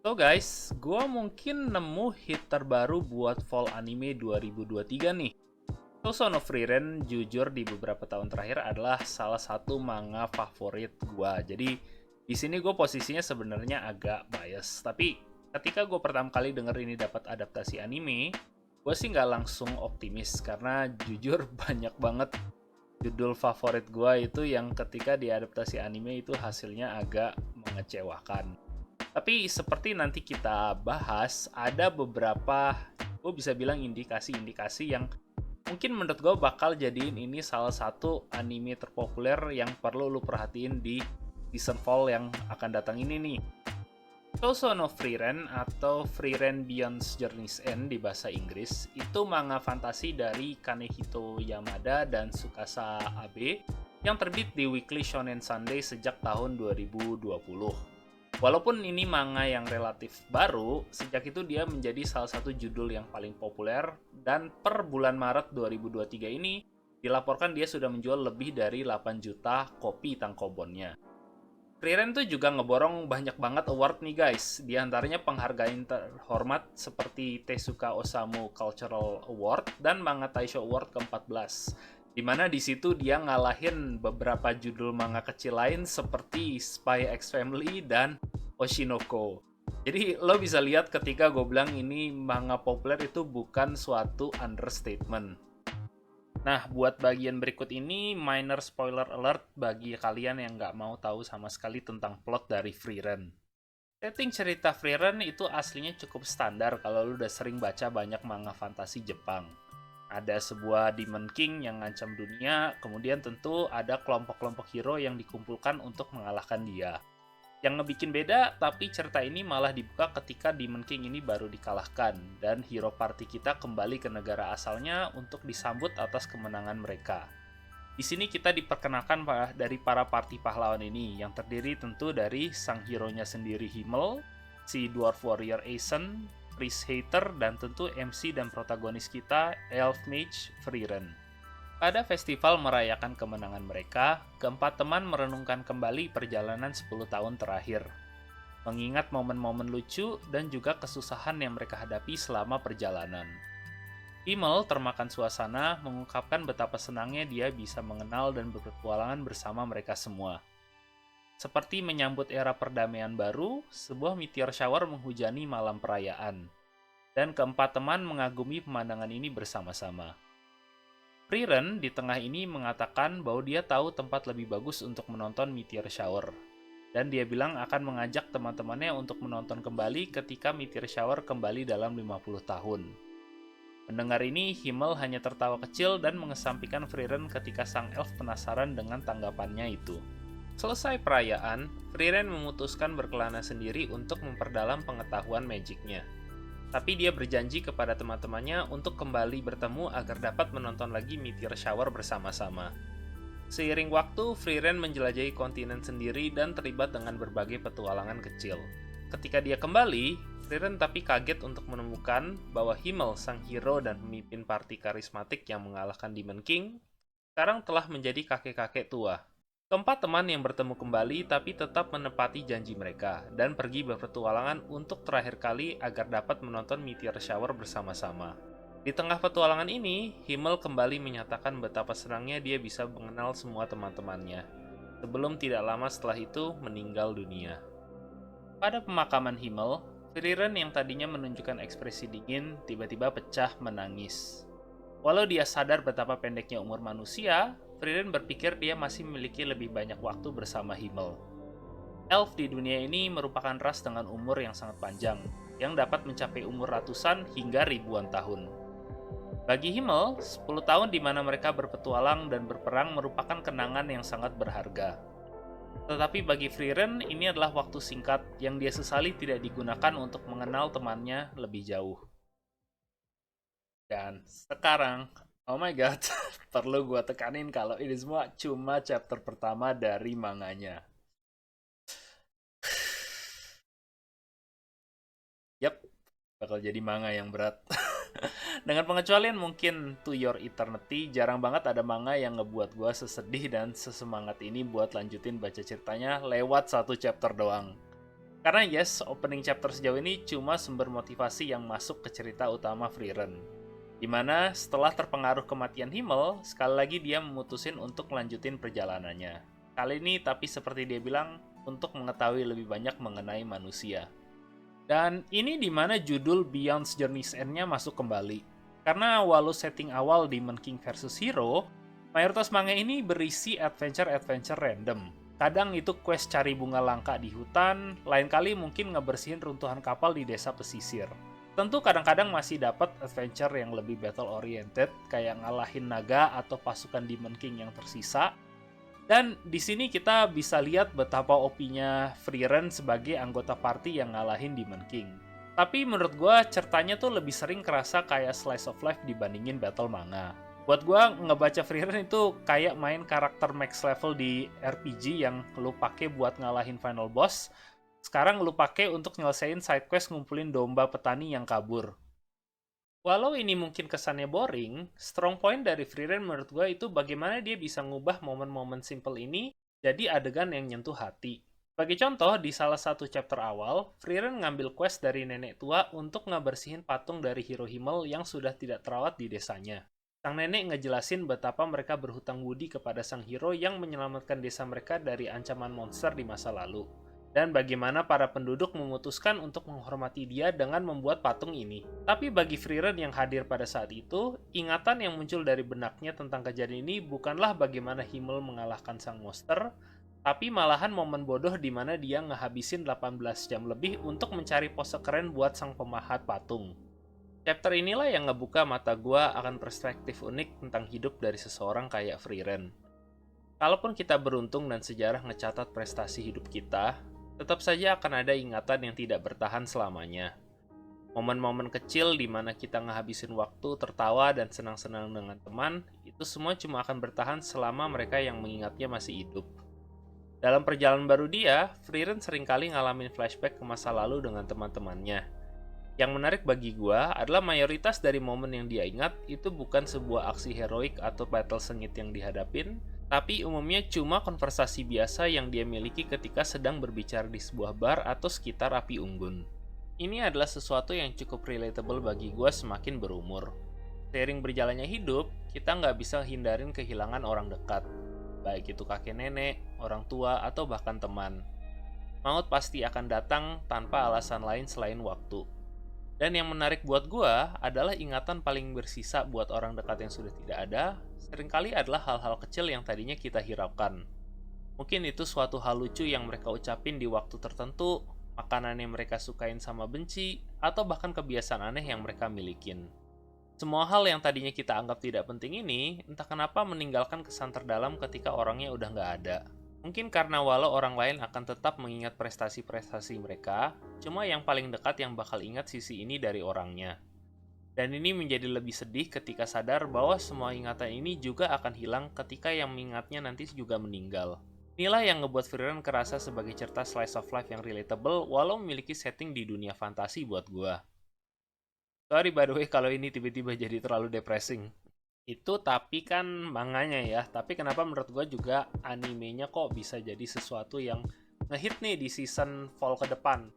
So guys, gua mungkin nemu hit terbaru buat fall anime 2023 nih. Son of Frieren jujur di beberapa tahun terakhir adalah salah satu manga favorit gua. Jadi di sini gue posisinya sebenarnya agak bias. Tapi ketika gue pertama kali denger ini dapat adaptasi anime, gue sih nggak langsung optimis karena jujur banyak banget judul favorit gua itu yang ketika diadaptasi anime itu hasilnya agak mengecewakan. Tapi seperti nanti kita bahas, ada beberapa, gue bisa bilang indikasi-indikasi yang mungkin menurut gue bakal jadiin ini salah satu anime terpopuler yang perlu lu perhatiin di season fall yang akan datang ini nih. Son of Frieren atau Frieren Beyond Journey's End di bahasa Inggris itu manga fantasi dari Kanehito Yamada dan Tsukasa Abe yang terbit di Weekly Shonen Sunday sejak tahun 2020. Walaupun ini manga yang relatif baru, sejak itu dia menjadi salah satu judul yang paling populer dan per bulan Maret 2023 ini dilaporkan dia sudah menjual lebih dari 8 juta kopi tankobonnya. Frieren tuh juga ngeborong banyak banget award nih guys, di antaranya penghargaan terhormat seperti Tezuka Osamu Cultural Award dan Manga Taisho Award ke-14. Dimana di situ dia ngalahin beberapa judul manga kecil lain seperti Spy X Family dan Oshinoko. Jadi lo bisa lihat ketika gue bilang ini manga populer itu bukan suatu understatement. Nah, buat bagian berikut ini minor spoiler alert bagi kalian yang nggak mau tahu sama sekali tentang plot dari Frieren. Setting cerita Frieren itu aslinya cukup standar kalau lu udah sering baca banyak manga fantasi Jepang. Ada sebuah Demon King yang ngancam dunia, kemudian tentu ada kelompok-kelompok hero yang dikumpulkan untuk mengalahkan dia. Yang ngebikin beda, tapi cerita ini malah dibuka ketika Demon King ini baru dikalahkan, dan hero party kita kembali ke negara asalnya untuk disambut atas kemenangan mereka. Di sini kita diperkenalkan dari para party pahlawan ini, yang terdiri tentu dari sang hero-nya sendiri Himmel, si Dwarf Warrior Aizen, Priest Hater, dan tentu MC dan protagonis kita, Elf Mage Frieren. Pada festival merayakan kemenangan mereka, keempat teman merenungkan kembali perjalanan 10 tahun terakhir. Mengingat momen-momen lucu dan juga kesusahan yang mereka hadapi selama perjalanan. Himmel termakan suasana mengungkapkan betapa senangnya dia bisa mengenal dan berpetualangan bersama mereka semua. Seperti menyambut era perdamaian baru, sebuah meteor shower menghujani malam perayaan. Dan keempat teman mengagumi pemandangan ini bersama-sama. Frieren di tengah ini mengatakan bahwa dia tahu tempat lebih bagus untuk menonton meteor shower. Dan dia bilang akan mengajak teman-temannya untuk menonton kembali ketika meteor shower kembali dalam 50 tahun. Mendengar ini, Himmel hanya tertawa kecil dan mengesampingkan Frieren ketika sang elf penasaran dengan tanggapannya itu. Selesai perayaan, Frieren memutuskan berkelana sendiri untuk memperdalam pengetahuan magicnya. Tapi dia berjanji kepada teman-temannya untuk kembali bertemu agar dapat menonton lagi meteor shower bersama-sama. Seiring waktu, Frieren menjelajahi kontinen sendiri dan terlibat dengan berbagai petualangan kecil. Ketika dia kembali, Frieren tapi kaget untuk menemukan bahwa Himmel, sang hero dan pemimpin party karismatik yang mengalahkan Demon King, sekarang telah menjadi kakek-kakek tua. Keempat teman yang bertemu kembali tapi tetap menepati janji mereka dan pergi berpetualangan untuk terakhir kali agar dapat menonton meteor shower bersama-sama. Di tengah petualangan ini, Himmel kembali menyatakan betapa senangnya dia bisa mengenal semua teman-temannya. Sebelum tidak lama setelah itu meninggal dunia. Pada pemakaman Himmel, Frieren yang tadinya menunjukkan ekspresi dingin tiba-tiba pecah menangis. Walau dia sadar betapa pendeknya umur manusia, Frieren berpikir dia masih memiliki lebih banyak waktu bersama Himmel. Elf di dunia ini merupakan ras dengan umur yang sangat panjang, yang dapat mencapai umur ratusan hingga ribuan tahun. Bagi Himmel, 10 tahun di mana mereka berpetualang dan berperang merupakan kenangan yang sangat berharga. Tetapi bagi Frieren, ini adalah waktu singkat yang dia sesali tidak digunakan untuk mengenal temannya lebih jauh. Dan sekarang, oh my god, perlu gue tekanin kalau ini semua cuma chapter pertama dari manganya. Yap, bakal jadi manga yang berat. Dengan pengecualian mungkin To Your Eternity, jarang banget ada manga yang ngebuat gue sesedih dan sesemangat ini buat lanjutin baca ceritanya lewat satu chapter doang. Karena yes, opening chapter sejauh ini cuma sumber motivasi yang masuk ke cerita utama Frieren. Dimana setelah terpengaruh kematian Himmel, sekali lagi dia memutusin untuk melanjutin perjalanannya. Kali ini tapi seperti dia bilang, untuk mengetahui lebih banyak mengenai manusia. Dan ini dimana judul Beyond's Journey's End-nya masuk kembali. Karena walau setting awal Demon King versus Hero, mayoritas manga ini berisi adventure-adventure random. Kadang itu quest cari bunga langka di hutan, lain kali mungkin ngebersihin runtuhan kapal di desa pesisir. Tentu kadang-kadang masih dapat adventure yang lebih battle-oriented, kayak ngalahin naga atau pasukan Demon King yang tersisa. Dan di sini kita bisa lihat betapa OP-nya Frieren sebagai anggota party yang ngalahin Demon King. Tapi menurut gue, ceritanya tuh lebih sering kerasa kayak slice of life dibandingin battle manga. Buat gue, ngebaca Frieren itu kayak main karakter max level di RPG yang lu pake buat ngalahin final boss. Sekarang lu pake untuk nyelesain side quest ngumpulin domba petani yang kabur. Walau ini mungkin kesannya boring, strong point dari Frieren menurut gue itu bagaimana dia bisa ngubah momen-momen simple ini jadi adegan yang nyentuh hati. Sebagai contoh, di salah satu chapter awal, Frieren ngambil quest dari nenek tua untuk ngebersihin patung dari Hero Himmel yang sudah tidak terawat di desanya. Sang nenek ngejelasin betapa mereka berhutang budi kepada sang hero yang menyelamatkan desa mereka dari ancaman monster di masa lalu. Dan bagaimana para penduduk memutuskan untuk menghormati dia dengan membuat patung ini. Tapi bagi Frieren yang hadir pada saat itu, ingatan yang muncul dari benaknya tentang kejadian ini bukanlah bagaimana Himmel mengalahkan sang monster, tapi malahan momen bodoh di mana dia ngehabisin 18 jam lebih untuk mencari pose keren buat sang pemahat patung. Chapter inilah yang ngebuka mata gua akan perspektif unik tentang hidup dari seseorang kayak Frieren. Kalaupun kita beruntung dan sejarah ngecatat prestasi hidup kita, tetap saja akan ada ingatan yang tidak bertahan selamanya. Momen-momen kecil di mana kita ngehabisin waktu tertawa dan senang-senang dengan teman, itu semua cuma akan bertahan selama mereka yang mengingatnya masih hidup. Dalam perjalanan baru dia, Frieren seringkali ngalamin flashback ke masa lalu dengan teman-temannya. Yang menarik bagi gua adalah mayoritas dari momen yang dia ingat itu bukan sebuah aksi heroik atau battle sengit yang dihadapin, tapi umumnya cuma konversasi biasa yang dia miliki ketika sedang berbicara di sebuah bar atau sekitar api unggun. Ini adalah sesuatu yang cukup relatable bagi gue semakin berumur. Seiring berjalannya hidup, kita nggak bisa hindarin kehilangan orang dekat. Baik itu kakek nenek, orang tua, atau bahkan teman. Maut pasti akan datang tanpa alasan lain selain waktu. Dan yang menarik buat gue adalah ingatan paling bersisa buat orang dekat yang sudah tidak ada, seringkali adalah hal-hal kecil yang tadinya kita hiraukan. Mungkin itu suatu hal lucu yang mereka ucapin di waktu tertentu, makanan yang mereka sukain sama benci, atau bahkan kebiasaan aneh yang mereka milikin. Semua hal yang tadinya kita anggap tidak penting ini, entah kenapa meninggalkan kesan terdalam ketika orangnya udah nggak ada. Mungkin karena walau orang lain akan tetap mengingat prestasi-prestasi mereka, cuma yang paling dekat yang bakal ingat sisi ini dari orangnya. Dan ini menjadi lebih sedih ketika sadar bahwa semua ingatan ini juga akan hilang ketika yang mengingatnya nanti juga meninggal. Inilah yang ngebuat Frieren kerasa sebagai cerita slice of life yang relatable walau memiliki setting di dunia fantasi buat gua. Sorry by the way kalau ini tiba-tiba jadi terlalu depressing. Itu tapi kan manganya ya, tapi kenapa menurut gue juga animenya kok bisa jadi sesuatu yang ngehit nih di season fall ke depan.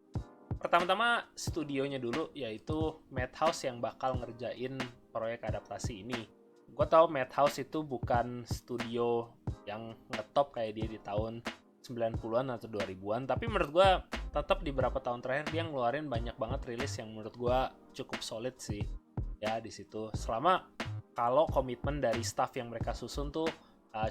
Pertama-tama studionya dulu, yaitu Madhouse yang bakal ngerjain proyek adaptasi ini. Gue tahu Madhouse itu bukan studio yang ngetop kayak dia di tahun 90-an atau 2000-an, tapi menurut gue tetap di beberapa tahun terakhir dia ngeluarin banyak banget rilis yang menurut gue cukup solid sih. Ya di situ selama kalau komitmen dari staff yang mereka susun tuh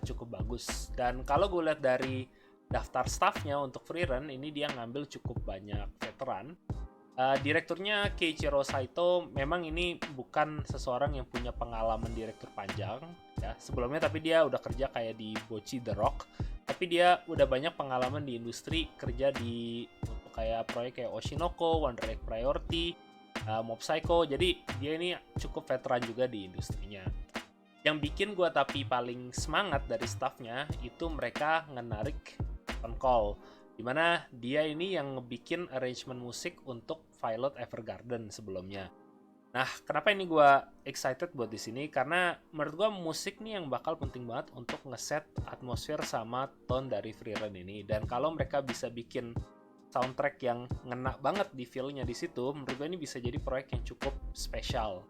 cukup bagus. Dan kalau gue lihat dari daftar staffnya untuk Frieren, ini dia ngambil cukup banyak veteran. Direkturnya Keiichiro Saito memang ini bukan seseorang yang punya pengalaman direktur panjang ya sebelumnya, tapi dia udah kerja kayak di Bocchi The Rock. Tapi dia udah banyak pengalaman di industri, kerja di untuk kayak proyek kayak Oshinoko, Wonder Egg Priority, Mob Psycho, jadi dia ini cukup veteran juga di industrinya. Yang bikin gue tapi paling semangat dari staffnya itu mereka ngenarik on call, dimana dia ini yang ngebikin arrangement musik untuk Violet Evergarden sebelumnya. Nah, kenapa ini gue excited buat di sini? Karena menurut gue musik nih yang bakal penting banget untuk ngeset atmosfer sama tone dari Frieren ini. Dan kalau mereka bisa bikin soundtrack yang ngena banget di feel-nya di situ, menurut gue ini bisa jadi proyek yang cukup spesial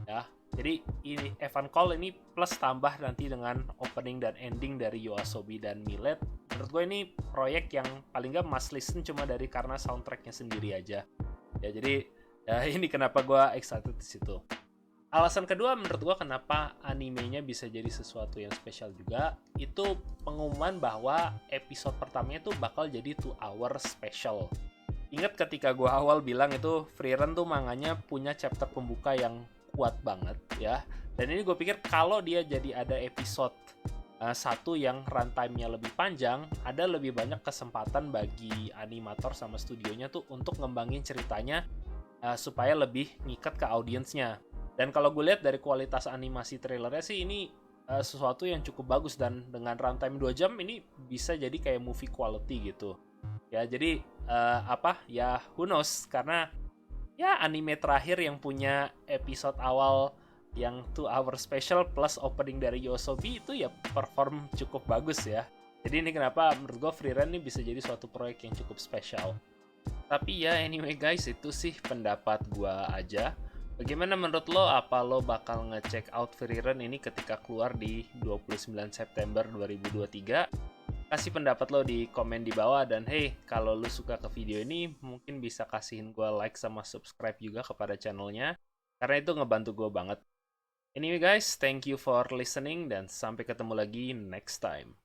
ya. Jadi ini Evan Cole ini plus tambah nanti dengan opening dan ending dari YOASOBI dan Millet, menurut gue ini proyek yang paling gak must listen cuma karena soundtracknya sendiri aja ya. Jadi ya ini kenapa gue excited di situ. Alasan kedua menurut gue kenapa animenya bisa jadi sesuatu yang spesial juga, itu pengumuman bahwa episode pertamanya tuh bakal jadi 2 hour special. Ingat ketika gue awal bilang itu Frieren tuh manganya punya chapter pembuka yang kuat banget ya. Dan ini gue pikir kalau dia jadi ada episode satu yang runtime-nya lebih panjang, ada lebih banyak kesempatan bagi animator sama studionya tuh untuk ngembangin ceritanya supaya lebih ngikat ke audiensnya. Dan kalau gue lihat dari kualitas animasi trailernya sih ini sesuatu yang cukup bagus, dan dengan runtime 2 jam ini bisa jadi kayak movie quality gitu. Ya jadi who knows, karena ya anime terakhir yang punya episode awal yang 2 hour special plus opening dari YOASOBI itu ya perform cukup bagus ya. Jadi ini kenapa menurut gue Frieren ini bisa jadi suatu proyek yang cukup spesial. Tapi ya anyway guys, itu sih pendapat gue aja. Bagaimana menurut lo? Apa lo bakal ngecek out Frieren ini ketika keluar di 29 September 2023? Kasih pendapat lo di komen di bawah, dan hey, kalau lo suka ke video ini mungkin bisa kasihin gue like sama subscribe juga kepada channelnya, karena itu ngebantu gue banget. Anyway guys, thank you for listening dan sampai ketemu lagi next time.